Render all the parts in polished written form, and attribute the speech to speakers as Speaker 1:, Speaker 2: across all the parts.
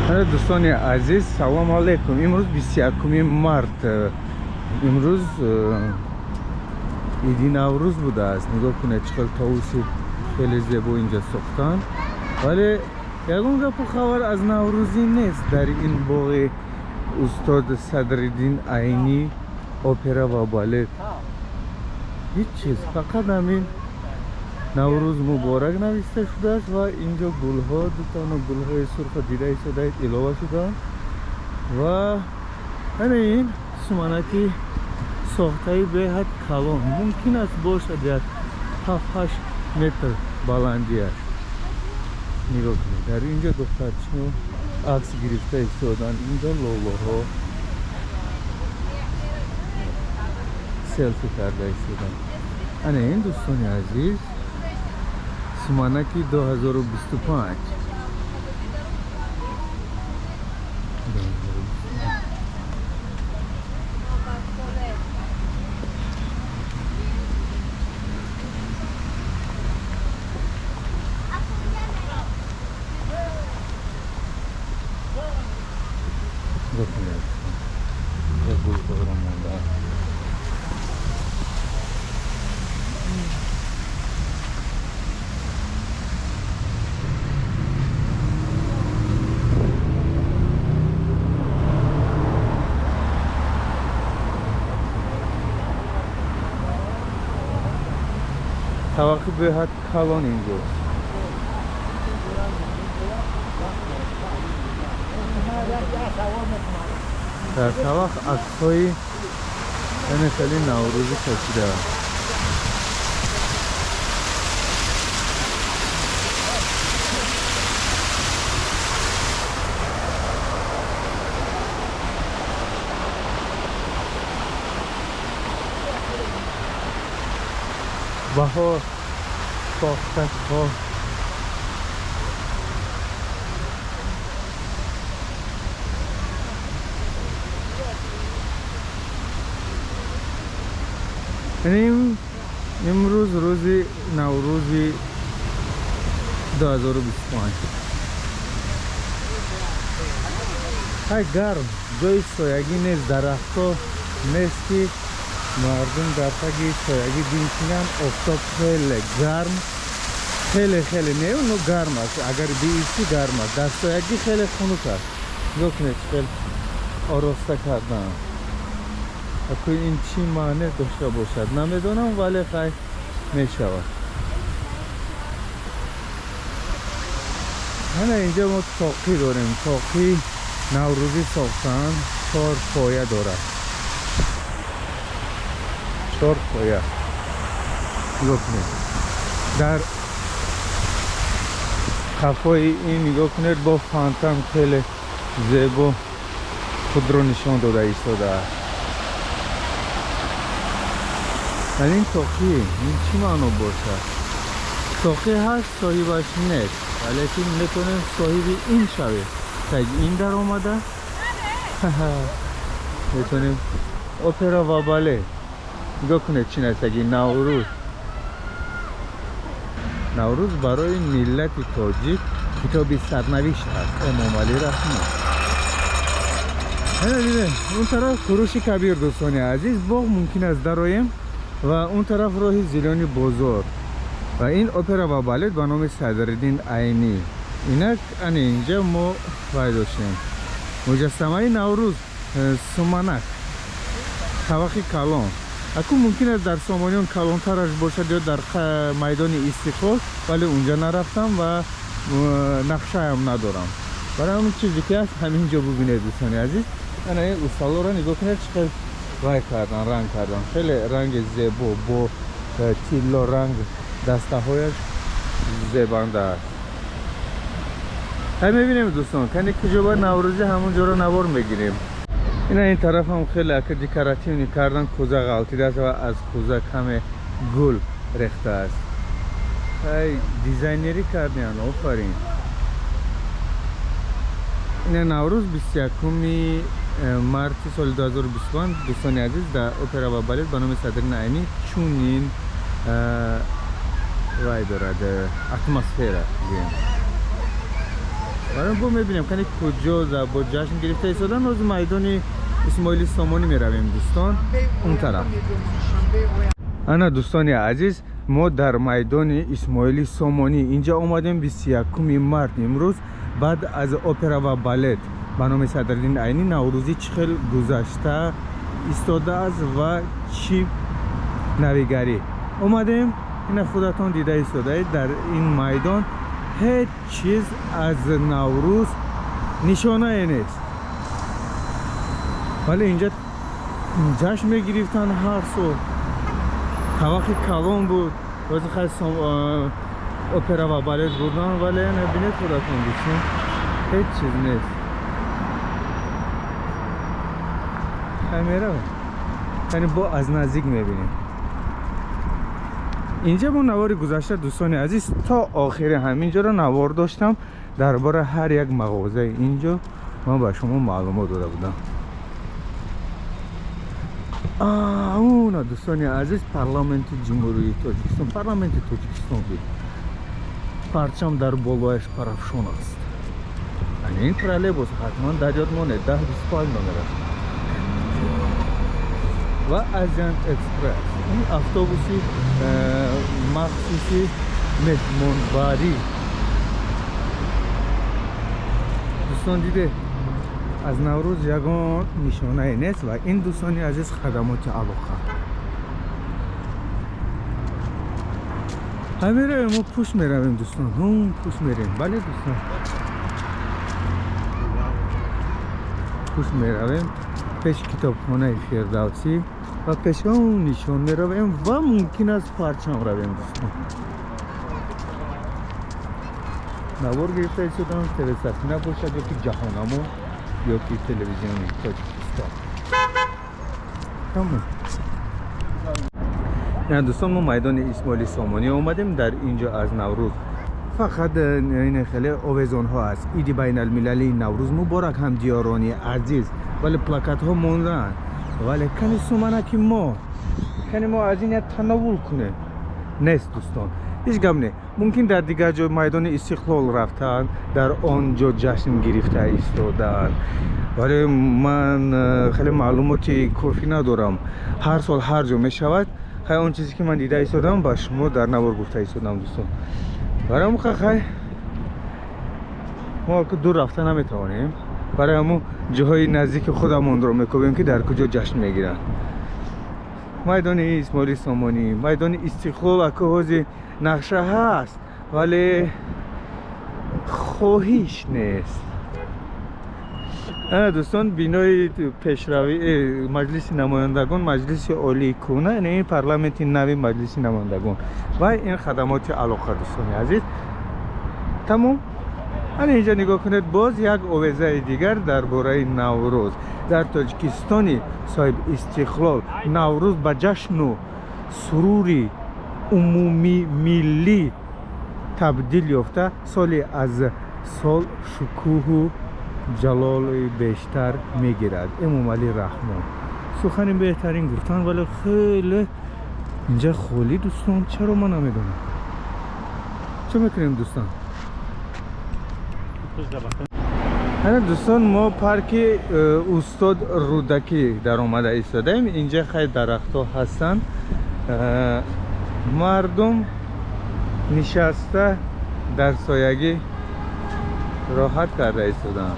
Speaker 1: دوستان عزیز سلام علیکم. امروز 21 مارت، امروز ایدی نوروز بوده است. نگاه کنید چقدر طاووسی خیلی زیبا اینجا ساختن، ولی یگان گپ خبر از نوروزی نیست. در این باغ استاد صدرالدین عینی اپرا و بالت هیچ چیز، فقط همین نوروز مبارک نوشته شده است و اینجا گلها، دو تا گلهای سرخ دیده شده علاوه شده و همین سمنکی ساخته به حد کلان ممکن است باشد یک 7-8 متر بلندی است. نگاه کنید در اینجا دخترچینو عکس گرفته ایستادن، اینجا لولاها سلفی کرده ایستادن. انا این دوستان عزیز سمنکی 2025 طبقه به حد کلان اینجاست. در طبق عکس‌های مثل نوروزی کشیده. بهار ساختک ها امروز روزی نوروزی 2025 های گرم، جای سایگی نیست، درخت‌ها نیست که مردم در تگی سایگی بینشینن. آفتاب خیلی گرم، خیلی نه اونو گرم است، اگر بیشی گرم است، در سایگی خیلی خنک است. نگاه کنید خیلی آراسته کردن. اگه این چی معنی داشته باشد نمیدونم، ولی خیلی میشود. حالا اینجا ما تاقی داریم، تاقی نوروزی ساختن، 4 پایه دارد، 4 پایه. نگاه کنید در کفای این نگاه کنید با فانتم خیلی زیبا خود رو نشان داده ایستاده است. این تاقی این چی معنی باشد؟ تاقی هست صاحبش نیست، ولیکن میتونیم صاحب این شویم. تا این در آمده میتونیم اپرا و بالت. نگاه کنید چی نیست. اگه نوروز برای ملت تاجیک کتابی سرنوشت است. امام علی رحمه. اون طرف فروش کبیر دوستان عزیز باغ ممکن است درایم و اون طرف راه زیرانی بازار و این اپرا و بالت به نام صدرالدین عینی. اینک اینجا ما باید داشتیم مجسمه نوروز سمنک طبقه کلان. اکنون ممکن است در سامانیان کلانترش باشد یا در میدان استقلال، ولی اونجا نرفتم و نقشه هم ندارم. برای همون چیزی که هست همینجا ببینید دوستان عزیز. انا این استالا را نگاه کنید چقدر رای کردن، رنگ کردن، خیلی رنگ زیبا با تیلا رنگ، دسته هایش زیبنده است. های میبینیم دوستان کنی کجا باید نوروزی همونجا را نوار میگیریم. این طرف هم خیلی اکه دکاراتیونی کردن، کوزه غلطیده است و از کوزه کم گل ریخته است. های دیزاینری کردن، آفرین. این نوروز 21 مارت سال 2025 دوستان عزیز در اپرا و بالت به نام صدرالدین عینی چونین رای دارد اتمسفر. برای بو میبینیم کنی کجا در با جشن گرفته ایستادن از میدان اسماعیل سامانی میرویم دوستان اون طرف. انا دوستان عزیز ما در میدان اسماعیل سامانی اینجا اومدیم 21 مارس امروز بعد از اپرا و بالت به نام صدرالدین عینی نوروزی چخل گذشته ایستاده است و چی نویگری اومدیم. این خودتون دیده ایستاده در این میدان هیچ چیز از نوروز نشانه نیست ولی اینجا جشن میگرفتن هر سال. توقع کلام بود واسه خیلی اپرا و بالت بودن ولی نبینید خودتون بیشون هیچ چیز نیست. کامیرا یعنی با از نزدیک میبینیم. اینجا با نوار گذشته دوستان عزیز تا آخر همینجا رو نوار داشتم درباره هر یک مغازه اینجا من با شما معلومات داده بودم. اون دوستان عزیز پارلمانت جمهوری تاجیکستان پارلمانت تاجیکستان بود. پرچم در بالایش پرافشان است. یعنی این ترالبوس حتما در یاد مونه 1025 نمره و ازیانت اکسپرس این اتوبوسی مخصوصی مهمانبری دوستان دیده از نوروز یگان نشانه نیست و این دوستانی عزیز خدمات علاقه همه ما پوش میرویم دوستان هم پوش میریم. بله دوستان پوش میرویم پیش کتابخانه فردوسی و پیش اون نشان میرویم و ممکن است پرچم رویم دوستان. نوار گرفته ایستادم تلسفی نباشد یا که جهانمو یا که تلویزیونی تاجیکستان تمام. نه دوستان ما میدان اسماعیل سامانی اومدیم. در اینجا از نوروز فقط این خیلی آویزان ها است. عید بین المللی نوروز مبارک هم دیارانی عزیز ولی پلاکت ها موندن ولی کنی سومنه که ما از این تناول کنه نیست دوستان. هیچ گم نه. ممکن در دیگر جا میدان استقلال رفتن در آنجا جشن گرفته ایستادن ولی من خیلی معلوماتی کافی ندارم. هر سال هر جا می شود خیلی اون چیزی که من دیده ایستادم با شما در نوار گفته ایستادم دوستان. برای همون خیلی ما دور رفتن نمیتوانیم برای همون جاهای نزدیک خودمون رو میکوبیم که در کجا جشن میگیرن. میدان اسماعیل سامانی میدان استقلال اکوهازی نقشه هست ولی خواهیش نیست. دوستان بینای پیشروی مجلس نمایندگان مجلس عالی کنه این پارلمانت نوی مجلس نمایندگان و این خدمات علاقه دوستان عزیز تمام. اینجا نگاه کنید باز یک آویزه دیگر درباره نوروز در تاجیکستان صاحب استقلال نوروز به جشن و سروری عمومی ملی تبدیل یافته سالی از سال شکوه و جلال بیشتر میگیرد. امام علی رحمان سخن بهترین گفتن ولی خیلی اینجا خالی دوستان. چرا ما نمیدونم چه میکنیم دوستان. دوستان ما پارک استاد رودکی در اومده ایستادیم. اینجا خیلی درخت ها هستن مردم نشسته در سایگی راحت کرده ایستادن.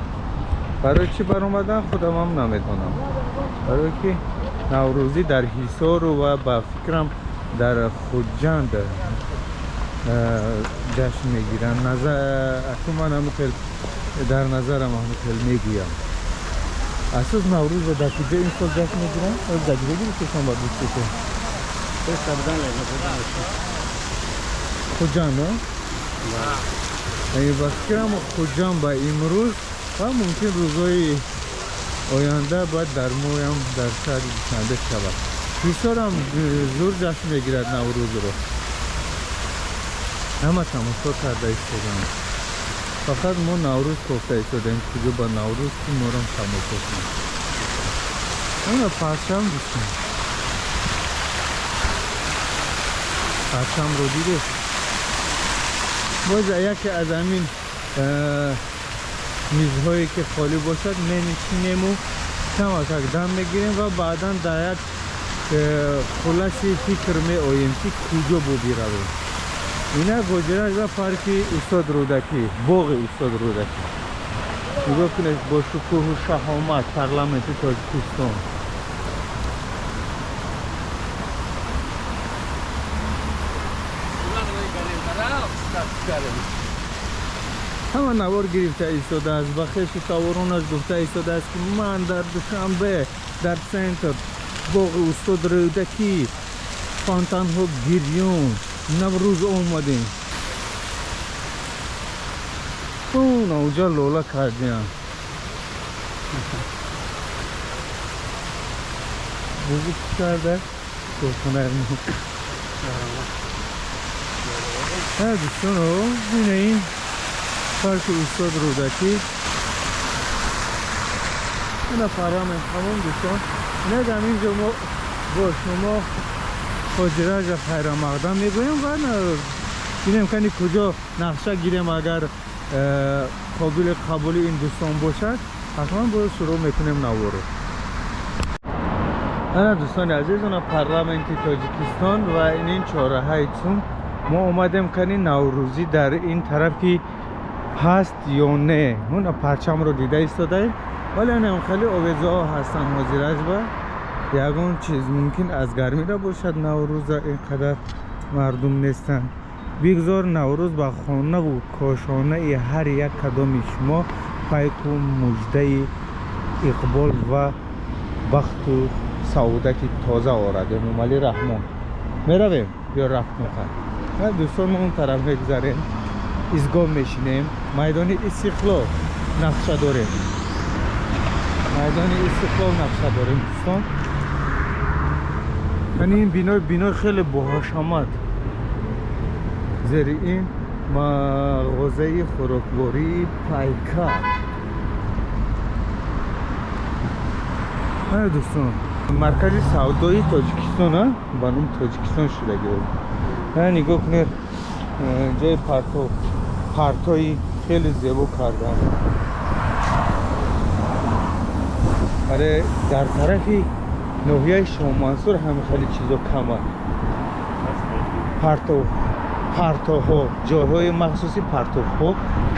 Speaker 1: برای چی بر اومدن خودم هم نمیدونم. برای که نوروزی در حصار و با فکرم در خودجند جشن میگیرن. نظر من هم در نظرم هم میگویم اساس نوروز و در کجا این سال جشن میگیرن از دقیقه گیرستان باید بسته خودجان نه؟ این بسکرم خودجان با امروز و ممکن روزهای آینده باید در مویم در شهر دوشنبه شود. حصار هم زور جشن میگیرد نوروز رو همه تماشا کرده ایستادن. فقط ما نوروز گفته ایستادیم کجا با نوروز که ما رو تماشا کنیم. اون پرچم دوستان پرچم رو دیده باز یکی از همین میزهایی که خالی باشد نمیشینیم و کمک دم میگیریم و بعدا در یک خلاصی فکر می آییم که کجا بودی رویم. اینا گوجرش و پارکی استاد رودکی، باغ استاد رودکی. نگاه کنید با شکوه و شهامت پارلمانت تاجیکستان. همه نوار گرفته ایستاده است. با خیش تاورونش گفته ایستاده است که من در دوشنبه در سنتر باغ استاد رودکی فانتان ها گریون نوروز اومدیم. اون اوجا لولا کردیم. بگو چی کرده؟ دوستان ارمون دوستان ها بینه این پارک استاد رودکی. اینا پارلمان همون دوستان. اینا در اینجا ما با شما حاجره جا خیر مقدم میگویم و بینیم کنی کجا نقشه گیریم. اگر قابل قبول این دوستان باشد حتما باید شروع میکنیم نوارو. اینا دوستان عزیز اونا پارلمان تاجیکستان و این چهارراه چون ما اومدیم کنی نوروزی در این طرفی هست یا نه. اون پرچم رو دیده ایستاده ولی هم خیلی آویزه هستن حاضرش با یکون چیز ممکن از گرمی را باشد. نوروز اینقدر مردم نیستن. بگذار نوروز با خانه و کاشانه هر یک کدام شما پیک و مجده اقبال و بخت و سعادت تازه آورده. ممالی رحمان میرویم یا رفت میخواد. دوستان ما اون طرف میگذاریم ایستگاه میشینیم. میدان استقلال نقشه داریم. میدان استقلال نقشه داریم دوستان. یعنی این بینای خیلی باهاش آمد. زیر این مغازه خوراکواری پایکا. ها دوستان مرکز سودایی تاجیکستان ها بانم تاجیکستان شده گرد. نگاه کنید جای پرتوی خیلی زیبا کردن. برای در طرفی نوحیه شاه منصور هم خیلی چیزا کمه. پرتوها جاهای مخصوصی پرتوها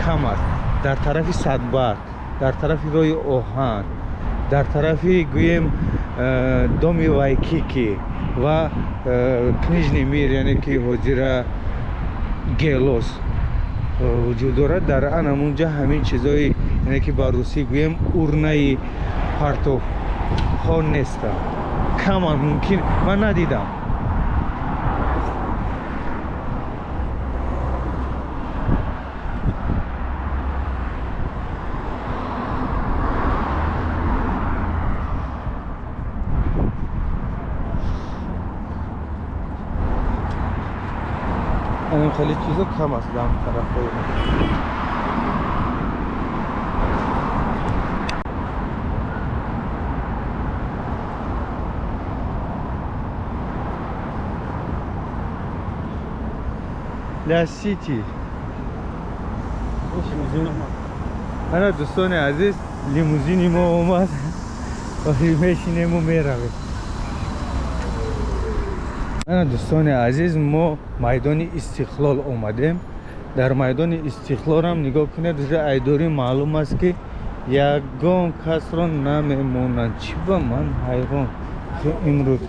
Speaker 1: کم است. در طرف صدبر، در طرف روی آهن، در طرفی گویم دومی وایکیکی و کنیجنی میر یعنی که حجره گلوس وجود دارد. در آن همونجا همین چیزایی یعنی که با روسی گویم اورنه پرتو ها نیست. کمان ممکن من ندیدم. این خیلی چیزا کم است در طرف لا سیتی. انا دوستان عزیز لیموزینی ما اومد و میشینیم و میرویم. انا دوستان عزیز ما میدان استقلال اومدیم. در میدان استقلال هم نگاه کنید در ایداری معلوم است که یگان کس را نمیمونند. چی با من حیران که امروز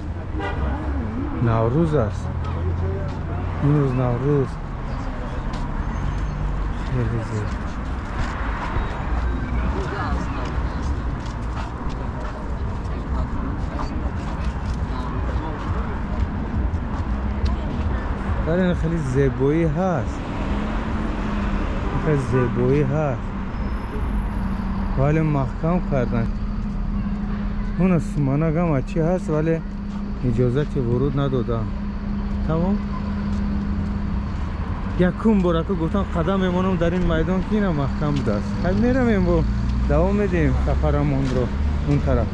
Speaker 1: نوروز است. امروز نوروز خیلی زیاد. این خیلی زیبایی هست. خیلی زیبایی هست ولی محکم کردن. اون سمانه هم اچی هست ولی اجازت ورود ندادن. تمام یکم باره که گفتن قدم میمونم در این میدان که اینا محکم بوده است. خیلی میرم با دوام میدیم سفرمون رو اون طرف.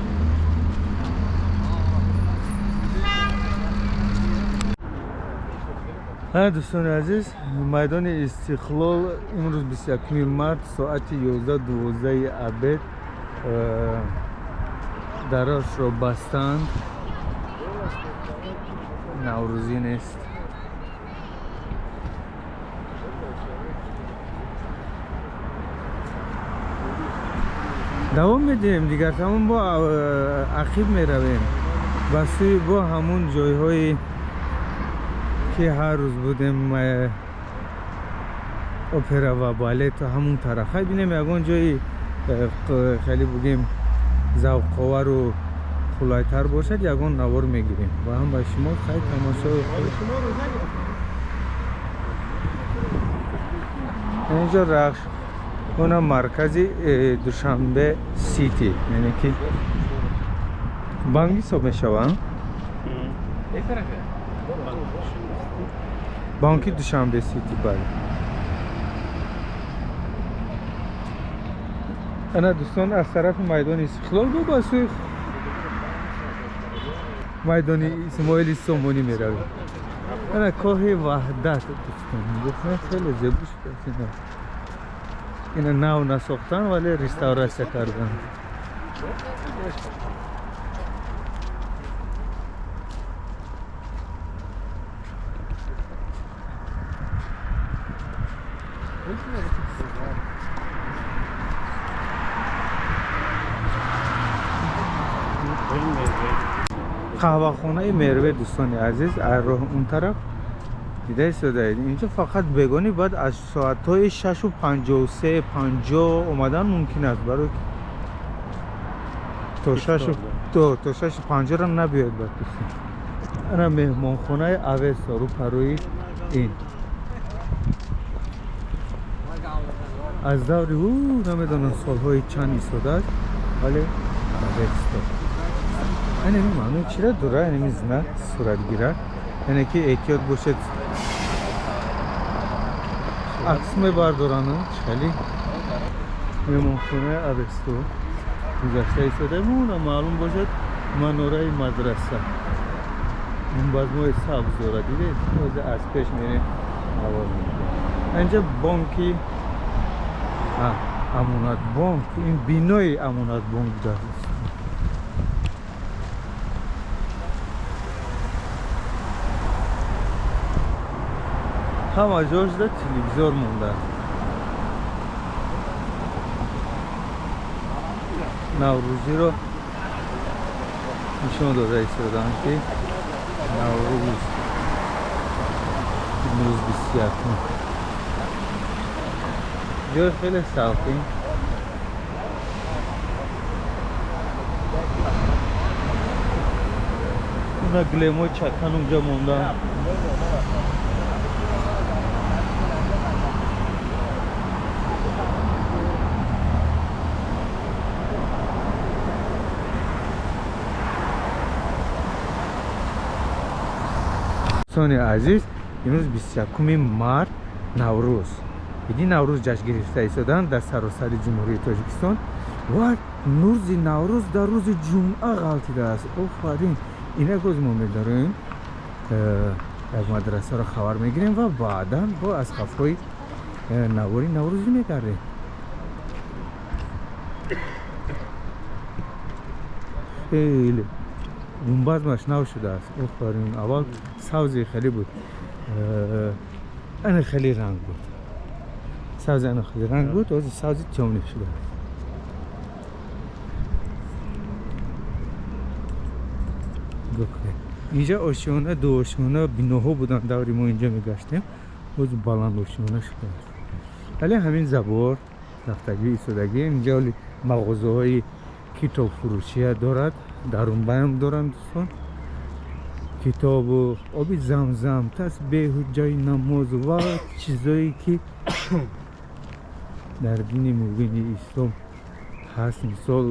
Speaker 1: دوستان عزیز میدان استقلال امروز 21 مارس ساعت 11:12 عبد دراش رو بستند نوروزی نیست دوام میدیم دیگر تمام با عقیب میرویم بسوی با همون جایهای که هر روز بودیم اپرا و بالت و همون طرف بینیم یکان جایی خیلی بگیم ذوق‌آور و خلایتر باشد یکان نوار میگیریم و هم با شما خیلی تماشا اینجا رخش اون مرکزی دوشنبه سیتی یعنی که بانگی صبح میشوند بانکی دوشنبه سیتی بله انا دوستان از طرف میدان استقلال با بسوی میدان اسماعیل سومونی میرویم انا کاه وحدت دوستان گفتن خیلی زیبا شده اینا ناو نساختن ولی رستوراسیون کردن قهوه‌خانه مروه دوستان عزیز از راه اون طرف دیده شده اینجا فقط بگانی بعد از ساعت‌های 6:53 50 اومدن ممکن است برای تا 6:50 هم نبیاد بعد دوستان انا مهمانخانه اوستا رو پروی این از دور او نمیدونم سالهای چند ایستاده است ولی اوستا این معلومه چرا دوره اینمی زنه صورت گیره یعنی که احتیاط باشد عکس میبردارن خیلی مهمانخانه اوستا گذشته ایستاده مونه معلوم باشد مناره مدرسه این باز ما سبز داره دیده از پیش میریم اینجا بانکی امانت بانک این بینای امانت بانک داره همه جاش ده تلویزیون مونده نوروزی رو نشون داده ایستادن که نوروز امروز 21 جای خیلی ساختیم اونا گلیمو چکن اونجا موندن دوستان عزیز امروز 21 مارس نوروز یعنی نوروز جشن گرفته ایستادن در سراسر جمهوری تاجیکستان و روز نوروز در روز جمعه غلطیده است آفرین اینا که ما می‌داریم یک مدرسه رو خبر میگیریم و بعدا با از خفای نواری نوروزی میکردیم خیلی گنبد مشنو شده است آفرین اول سبزی خیلی بود این خیلی رنگ بود سبزی این خیلی رنگ بود از سبزی جامنه شده اینجا آشیانه دو آشیانه بیناها بودن دوری ما اینجا میگشتیم از بلند آشیانه شده ولی همین زبار دفترگی ایستادگی اینجا مغازه های کتاب فروشی دارد درون هم دارن دوستان کتاب و آبی زمزم تسبیح و جای نماز و چیزایی که در دین مبین اسلام هست مثال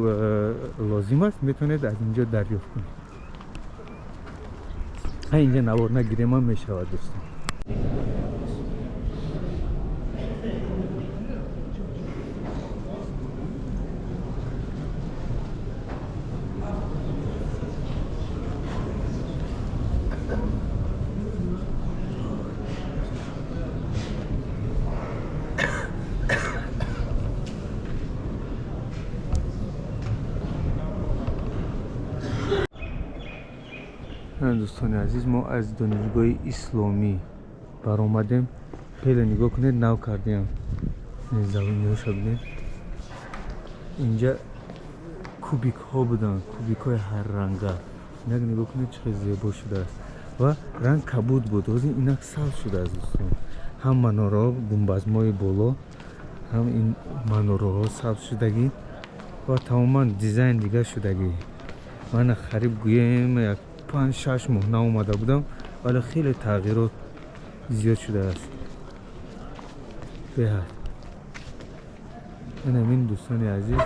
Speaker 1: لازم است میتونید از اینجا دریافت کنید اینجا نوار نگیریم هم میشود دوستان دوستان عزیز ما از دانشگاه اسلامی برآمدیم. خیلی نگاه کنید نو کردیم زمین شبنه. اینجا کوبیک ها بودن، کوبیک های هر رنگه. نگاه کنید چه زیبا شده است و رنگ کبود بود. اینک سبز شده است دوستان. هم مناره گنبدهای بالا، هم این مناره ها سبز شدگی و تماما دیزاین دیگه شدگی. من خریب گویم یک 5-6 ماه اومده بودم ولی خیلی تغییرات زیاد شده است. بهر این همین دوستان عزیز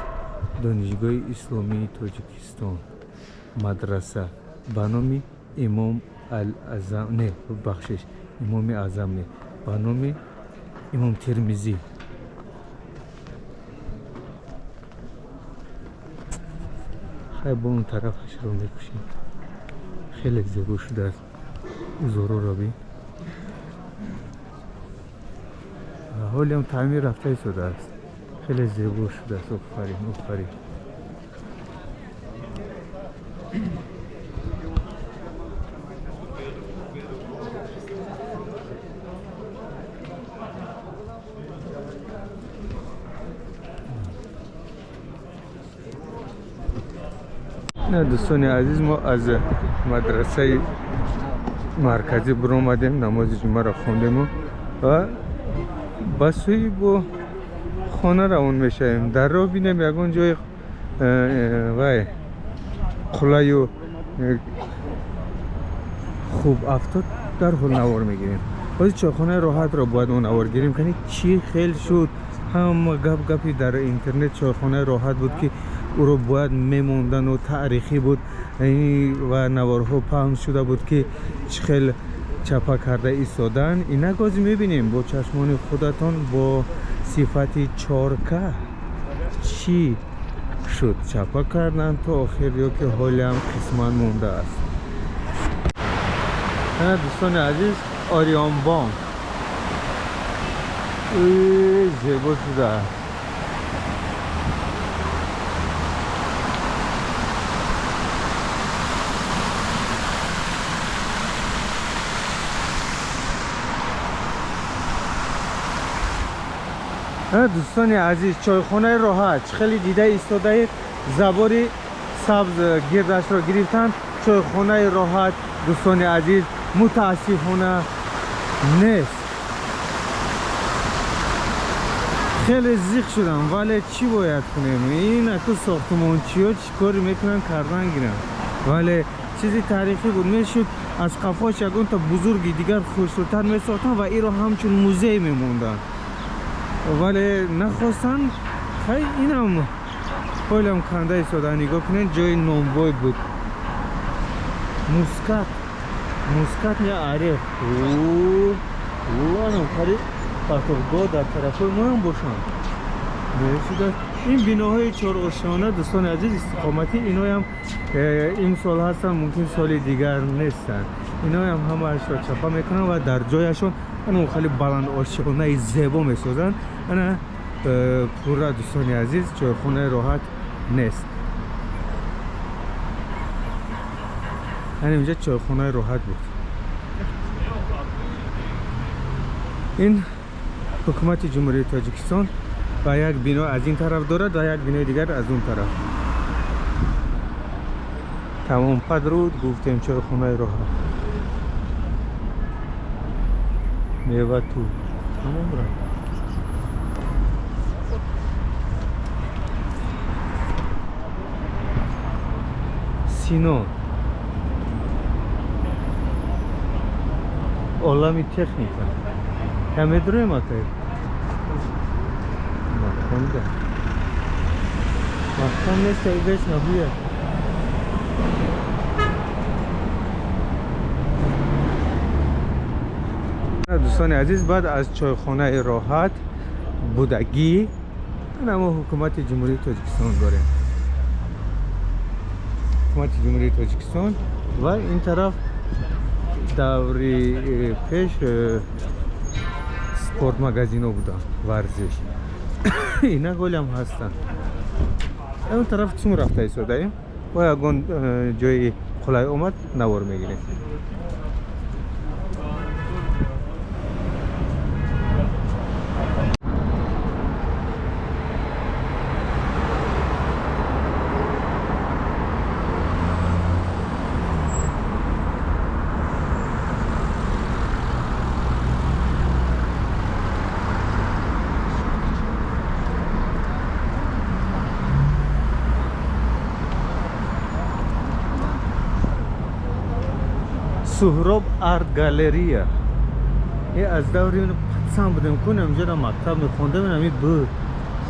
Speaker 1: دانشگاه اسلامی تاجیکستان مدرسه به نام امام الاعظم، نه بخشش امام اعظم نه، به نام امام ترمذی. خیلی با اون طرفش رو میکشیم. خیلی زیبا شده است. زورو رو بین. حالی هم تعمیر رفته شده است. خیلی زیبا شده است. آفرین. نه دوستان عزیز ما از مدرسه مرکزی برآمدیم، نماز جمعه را خواندیم و با سوی با خانه روان میشیم. در راه بینیم یگان جای قلعه و خوب افتاد در حال نوار میگیریم. باید چاخانه راحت را باید اون نوار گیریم کنی چی خیل شد. هم گپی در اینترنت چاخانه راحت بود که او رو باید میموندن و تاریخی بود و نوارها پهم شده بود که چخیل چپا کرده ایستادن. اینا گازی میبینیم با چشمان خودتان با صفت 4K چی شد چپا کردن تا آخر یا که حالی هم قسمان مونده است. دوستان عزیز آریان بانک زیبا شده است. دوستان عزیز چایخانه راحت خیلی دیده ایستاده زباری سبز گردش را گرفتن. چایخانه راحت دوستان عزیز متاسفانه نیست. خیلی زیق شدم ولی چی باید کنیم؟ این اکو ساختمانچی ها چی کاری میکنن کردن گیرن ولی چیزی تاریخی بود میشد از قفاش یکون تا بزرگی دیگر خوشتر میساختن و این را همچون موزه میموندن ولی نخواستن. خیلی اینم خیلی هم کنده ایستاده. نگاه کنین جای نامبای بود. موسکات یا عریق اوه خیلی پرتوگاه در طرف ما هم باشن. این بیناهای 4 آشیانه دوستان عزیز استقامتی اینا هم این سال هستن ممکن سال دیگر نیستن. اینا هم همه اشتر چپا میکنن و در جایشون اونو خیلی بلند آشیانه زیبا میسازن. انا پورا دوستان عزیز چایخانه راحت نیست. اینجا چایخانه راحت بود. این حکومت جمهوری تاجیکستان و یک بنا از این طرف دارد و یک بنا دیگر از اون طرف. تمام پدرود گفتیم چایخانه راحت. میوه تو تمام را سینو عالمی تکنیکا همه دروی ما تاید مخونده مخون نیست ای بیش نبویه. دوستان عزیز بعد از چایخانه راحت بودگی ما حکومت جمهوری تاجیکستان داریم. حکومت جمهوری تاجیکستان و این طرف دوری پیش سپورت مگزینو بودن ورزش. اینا گل هم هستن. اون طرف چون رفته ایستاده ایم و یکون جای خلای اومد نوار میگیریم. سهراب آرت گالریا. یه از دوری اون پتسام بودم کنم اینجا را مکتب میخوندم این همی بود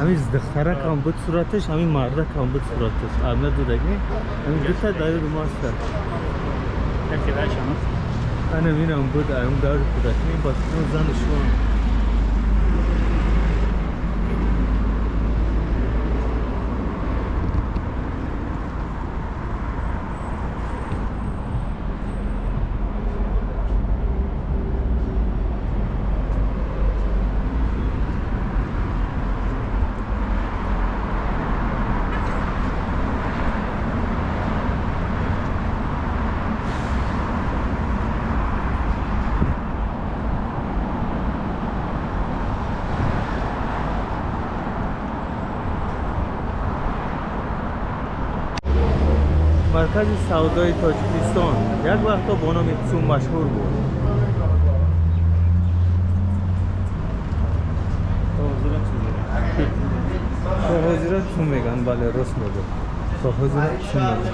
Speaker 1: همی دختره کم بود صورتش همی مرده کم بود صورتش آمنه دودگی همی دوتا داری رو ماستر انا مینم بود اون داری کودکی با اون زنشون مرکز سودای تاجیکستان یک وقتا با نام سو مشهور بود. حاضرت چون میگن بله راست میگن. حاضرت چون میگن.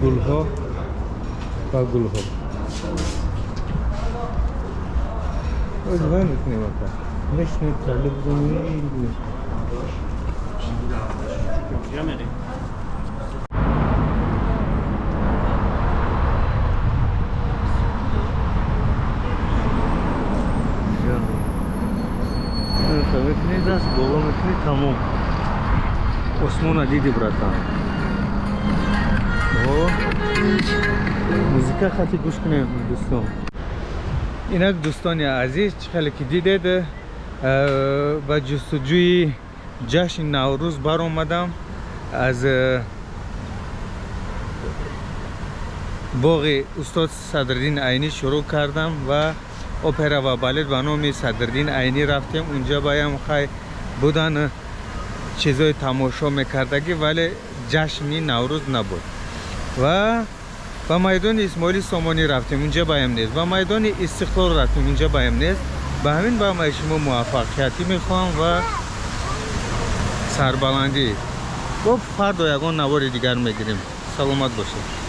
Speaker 1: گلها و گلها. از وای میکنیم اکا نشنید طالب زمینی میکنی دست بالا میکنی تمام اسمون دیدی براتم موزیکا خطی گوش کنیم دوستان. اینک دوستان عزیز چخیلی که دیدید با جستجوی جشن نوروز بر اومدم از باغ استاد صدرالدین عینی شروع کردم و اپرا و بالت به نام صدرالدین عینی رفتیم اونجا بایم خیلی بودن چیزای تماشا میکردگی ولی جشنی نوروز نبود و با میدان اسماعیل سامانی رفتیم اونجا بایم نیست و میدان استقلال رفتیم اونجا بایم نیست به همین با ما شما موفقیتی میخوام و سربلندی گفت فردا یگان نوار دیگر میگیریم. سلامت باشید.